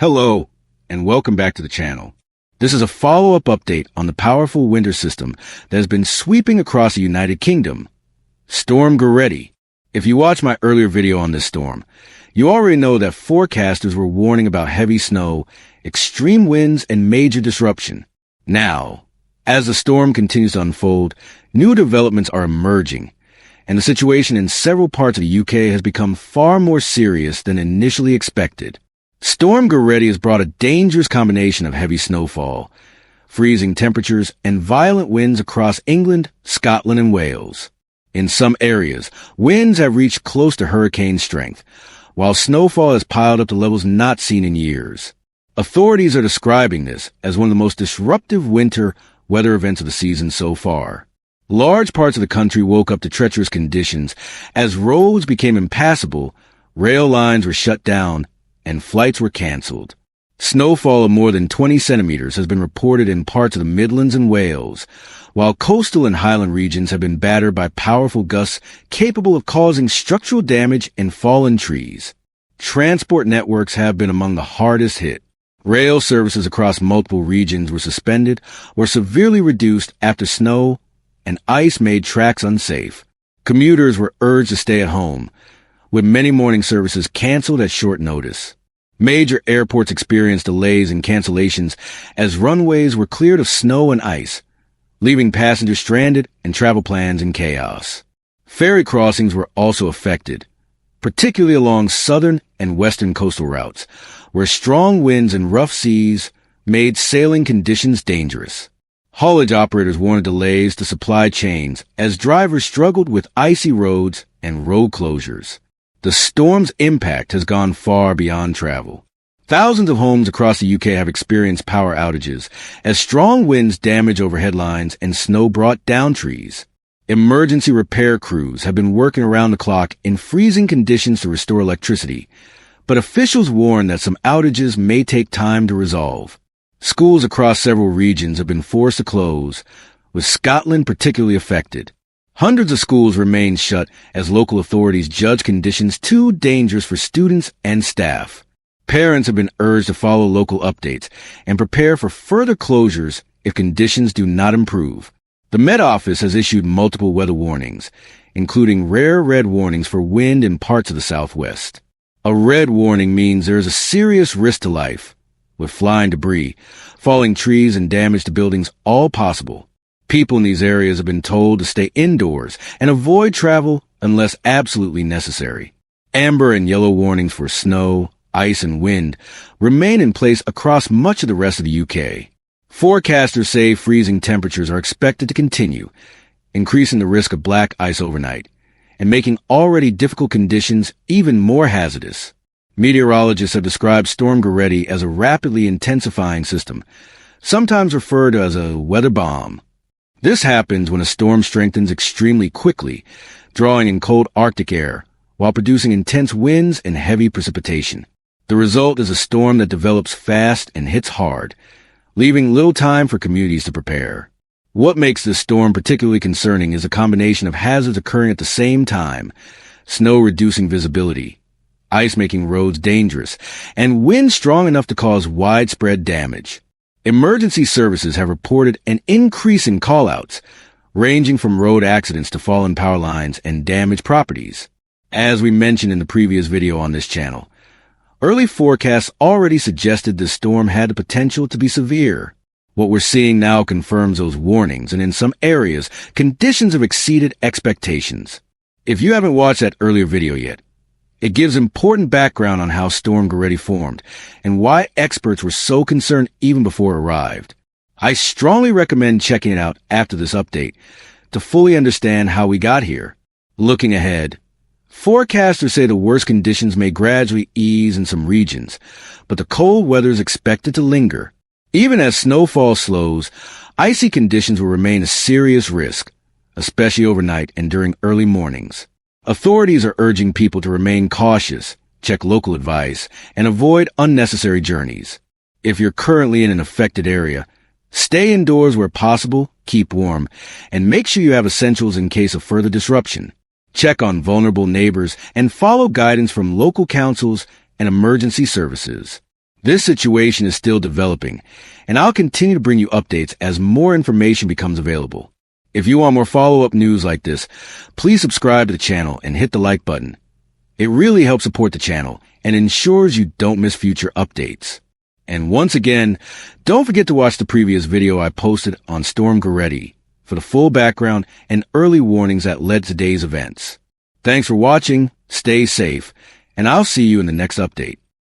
Hello, and welcome back to the channel. This is a follow-up update on the powerful winter system that has been sweeping across the United Kingdom, Storm Goretti. If you watched my earlier video on this storm, you already know that forecasters were warning about heavy snow, extreme winds, and major disruption. Now, as the storm continues to unfold, new developments are emerging, and the situation in several parts of the UK has become far more serious than initially expected. Storm Goretti has brought a dangerous combination of heavy snowfall, freezing temperatures, and violent winds across England, Scotland, and Wales. In some areas, winds have reached close to hurricane strength, while snowfall has piled up to levels not seen in years. Authorities are describing this as one of the most disruptive winter weather events of the season so far. Large parts of the country woke up to treacherous conditions as roads became impassable, rail lines were shut down, and flights were canceled. Snowfall of more than 20 centimeters has been reported in parts of the Midlands and Wales, while coastal and highland regions have been battered by powerful gusts capable of causing structural damage and fallen trees. Transport networks have been among the hardest hit. Rail services across multiple regions were suspended or severely reduced after snow and ice made tracks unsafe. Commuters were urged to stay at home, with many morning services canceled at short notice. Major airports experienced delays and cancellations as runways were cleared of snow and ice, leaving passengers stranded and travel plans in chaos. Ferry crossings were also affected, particularly along southern and western coastal routes, where strong winds and rough seas made sailing conditions dangerous. Haulage operators warned delays to supply chains as drivers struggled with icy roads and road closures. The storm's impact has gone far beyond travel. Thousands of homes across the UK have experienced power outages as strong winds damaged overhead lines and snow brought down trees. Emergency repair crews have been working around the clock in freezing conditions to restore electricity, but officials warn that some outages may take time to resolve. Schools across several regions have been forced to close, with Scotland particularly affected. Hundreds of schools remain shut as local authorities judge conditions too dangerous for students and staff. Parents have been urged to follow local updates and prepare for further closures if conditions do not improve. The Met Office has issued multiple weather warnings, including rare red warnings for wind in parts of the southwest. A red warning means there is a serious risk to life, with flying debris, falling trees, and damage to buildings all possible. People in these areas have been told to stay indoors and avoid travel unless absolutely necessary. Amber and yellow warnings for snow, ice, and wind remain in place across much of the rest of the UK. Forecasters say freezing temperatures are expected to continue, increasing the risk of black ice overnight and making already difficult conditions even more hazardous. Meteorologists have described Storm Goretti as a rapidly intensifying system, sometimes referred to as a weather bomb. This happens when a storm strengthens extremely quickly, drawing in cold Arctic air, while producing intense winds and heavy precipitation. The result is a storm that develops fast and hits hard, leaving little time for communities to prepare. What makes this storm particularly concerning is a combination of hazards occurring at the same time: snow reducing visibility, ice making roads dangerous, and wind strong enough to cause widespread damage. Emergency services have reported an increase in call-outs, ranging from road accidents to fallen power lines and damaged properties. As we mentioned in the previous video on this channel, early forecasts already suggested the storm had the potential to be severe. What we're seeing now confirms those warnings, and in some areas, conditions have exceeded expectations. If you haven't watched that earlier video yet, it gives important background on how Storm Goretti formed and why experts were so concerned even before it arrived. I strongly recommend checking it out after this update to fully understand how we got here. Looking ahead, forecasters say the worst conditions may gradually ease in some regions, but the cold weather is expected to linger. Even as snowfall slows, icy conditions will remain a serious risk, especially overnight and during early mornings. Authorities are urging people to remain cautious, check local advice, and avoid unnecessary journeys. If you're currently in an affected area, stay indoors where possible, keep warm, and make sure you have essentials in case of further disruption. Check on vulnerable neighbors and follow guidance from local councils and emergency services. This situation is still developing, and I'll continue to bring you updates as more information becomes available. If you want more follow-up news like this, please subscribe to the channel and hit the like button. It really helps support the channel and ensures you don't miss future updates. And once again, don't forget to watch the previous video I posted on Storm Goretti for the full background and early warnings that led to today's events. Thanks for watching, stay safe, and I'll see you in the next update.